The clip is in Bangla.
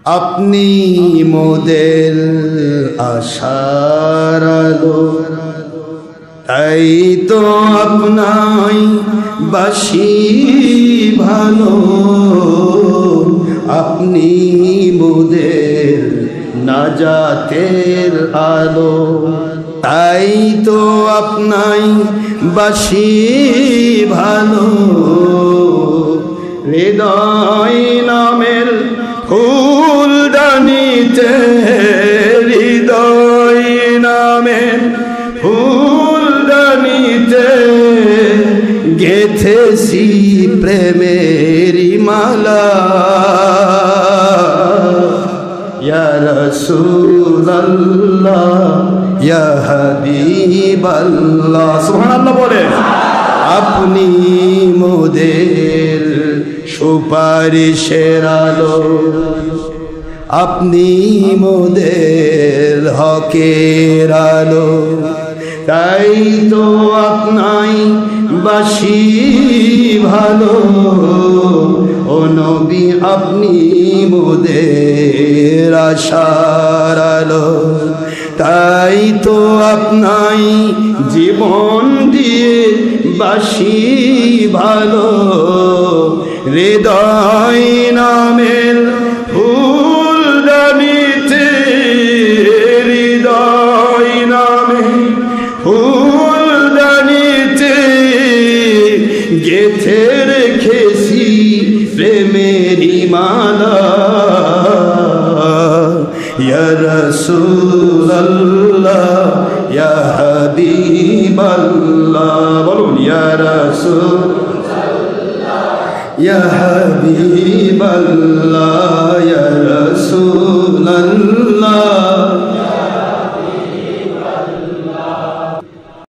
আপনি মোদের আশার আলো, তাই তো আপনাই বাসি ভালো। আপনি মোদের নাজাতের আলো, তাই তো আপনাই বাসি ভালো। হৃদয় নামের ফুলদানিতে, হৃদয় নামের ফুলদানিতে গেথেছি প্রেমেরি মালা। ইয়া রাসূলুল্লাহ ইয়া হাবিবাল্লাহ, সুবহানাল্লাহ বলে। আপনি মোদের সুপারিশের আলো, আপনি মোদের হকের আলো, তাই তো আপনাই বাসি ভালো। ও নবী আপনি মোদের আশার আলো, তাই তো আপনাই জীবন দিয়ে বাসি ভালো। হৃদয় নামের ফুলদানিতে, হৃদয় নামের ফুলদানিতে গেথে রেখেছি প্রেমেরি মালা। ইয়া রাসূলুল্লাহ ইয়া হাবিবাল্লাহ, বলুন ইয়া রাসূলুল্লাহ ইয়া হাবিবাল্লাহ ইয়া রাসূলুল্লাহ।